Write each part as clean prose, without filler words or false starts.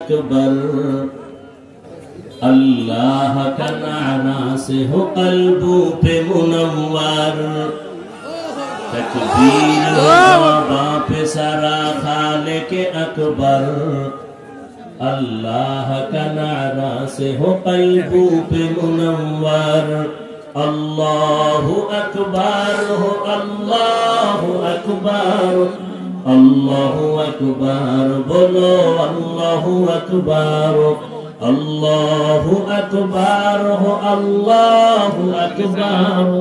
अकबर अल्लाह का नारा से हो कल्बों पे मुनव्वर तकबीर बाबा पे सारा खालिक अकबर अल्लाह का नारा से हो कल्बों पे मुनव्वर अल्लाहु अकबर हो अल्लाहु अकबर अल्लाहु अकबर बोलो अल्लाहु अकबर अल्लाहु अकबर हो अल्लाहु अकबर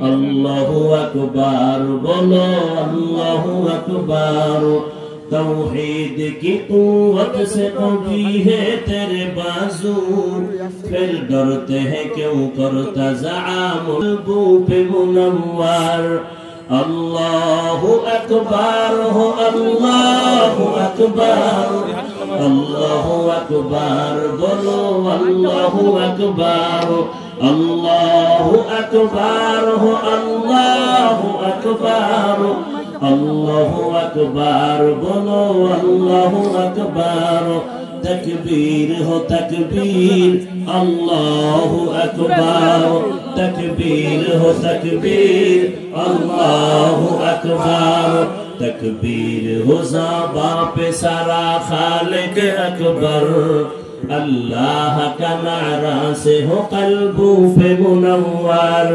अल्लाहु अकबर बोलो अल्लाहु अकबर तौहीद की कुव्वत से कभी है तेरे बाजू फिर डरते हैं क्यों करता ज़आमुल बू पे मुनव्वर अल्लाहु अकबर हो अल्लाहु अकबर अल्लाहु अकबर बोलो अल्लाहु अकबर अल्लाहु अकबर हो अल्लाहु अकबर अल्लाहु अकबर बोलो अल्लाहु अकबर तकबीर हो तकबीर अल्लाहु अकबर तकबीर हो तकबीर अल्लाहु अकबर तकबीर हो ज़ाबा पे सारा खालिक अकबर अल्लाह का नारा से हो कल्बों पे मुनव्वर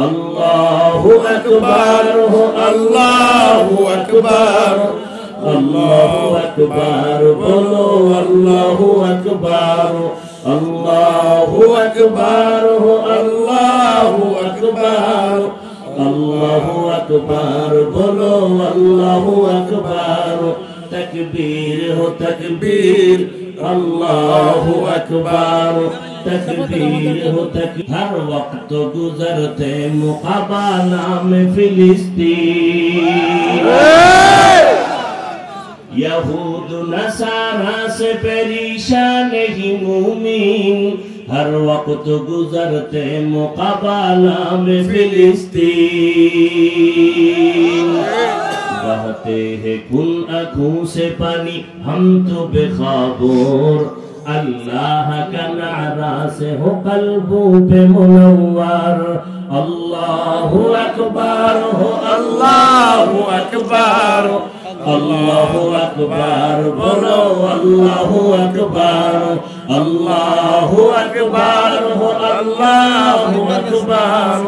अल्लाहु अकबर हो अल्लाहु अकबर अल्लाहु अकबर बोलो अल्लाहु अकबर अल्लाहु अकबर हो अल्लाहु अकबर अल्लाहु अकबर बोलो अल्लाहु अकबर तकबीर हो तकबीर अल्लाहु अकबर तकबीर हो तकबीर हर वक्त गुजरते मुकाबला में फिलिस्तीन यहूद नसारा से परेशान ही मुमीन हर वक्त गुजरते मुकाबला में फिलिस्तीन बहते हैं खून आँखों से पानी हम तो बेखबर अल्लाह का नारा से हो कल्बों पे मुनव्वर अल्लाहु अकबर हो अल्लाहु अकबर अल्लाहु अकबर बोलो अल्लाहु अकबर अल्लाहु अकबर हो अल्लाहु अकबर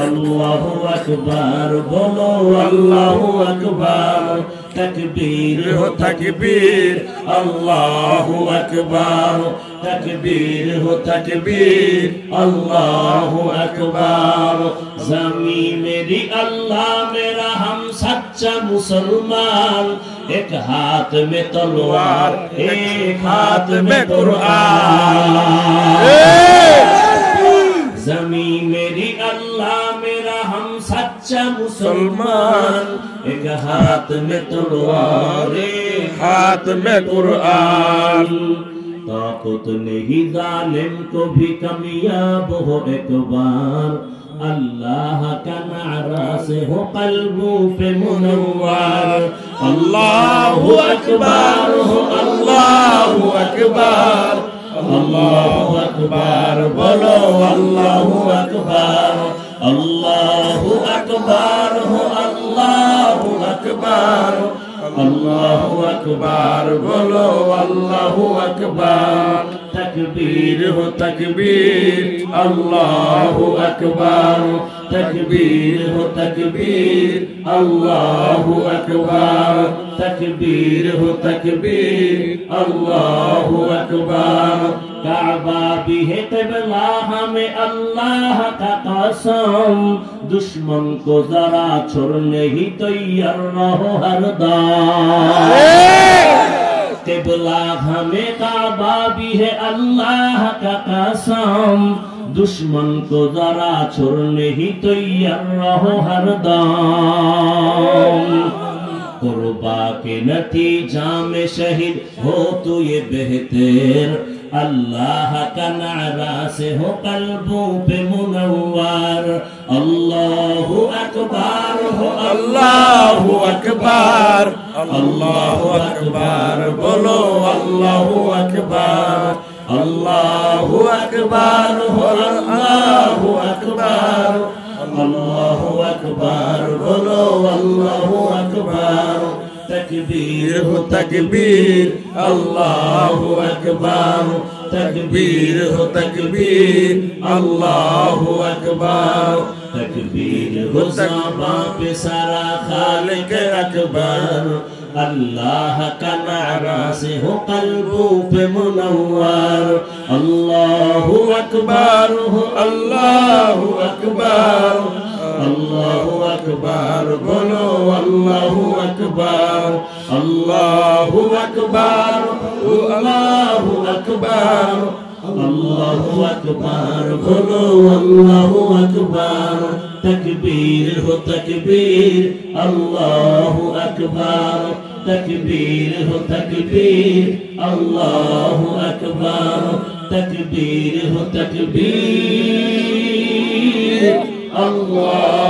अल्लाहु अकबर बोलो अल्लाहु अकबर तकबीर हो तकबीर अल्लाहु अकबर तकबीर हो तकबीर अल्लाहु अकबर ज़मी मेरी अल्लाह मेरा हम सच्चा मुसलमान एक हाथ में तलवार एक हाथ में कुरान ज़मी मेरी अल्लाह मेरा हम सच्चा मुसलमान एक हाथ में तलवार एक हाथ में कुरान ताकत नहीं जालिम को भी कामयाब हो एक बार अल्लाह का नारा से हो कल्बों पे मुनव्वर अल्लाहु अकबर हो अल्लाहु अकबर अल्लाहु अकबर बोलो अल्लाहु अकबर अल्लाहु अकबर हो अल्लाहु अकबर अल्लाहु अकबर बोलो अल्लाहु अकबर तकबीर हो तकबीर अल्लाहु अकबर तकबीर हो तकबीर अल्लाहु अकबर तकबीर हो तकबीर अल्लाहु अकबर काबा भी है क़िबला हमें अल्लाह का कसम दुश्मन को जरा छोड़ने ही तैयार रहो हरदम क़िबला हमें काबा भी है अल्लाह का कसम दुश्मन को जरा छोड़ने ही तैयार रहो हरदम कुर्बा के नतीजा में शहीद हो तो ये बेहतर اللہ کا نعرہ سے ہو قلبوں پہ منور اللہ اکبر ہو اللہ اکبر اللہ اکبر بولو اللہ اکبر اللہ اکبر ہو اللہ اکبر اللہ اکبر بولو اللہ اکبر تکبیر ہو تکبیر اللہ اکبر تکبیر ہو تکبیر اللہ اکبر تکبیر ہو زباں پہ سارا خالق اکبر اللہ کا نعرہ سے ہو قلبوں پہ منور اللہ اکبر ہو اللہ اکبر اللہ اکبر بولو اللہ اکبر اللہ اکبر اللہ اکبر اللہ اکبر بولو اللہ اکبر تکبیر ہو تکبیر اللہ اکبر تکبیر ہو تکبیر اللہ اکبر تکبیر ہو تکبیر اللہ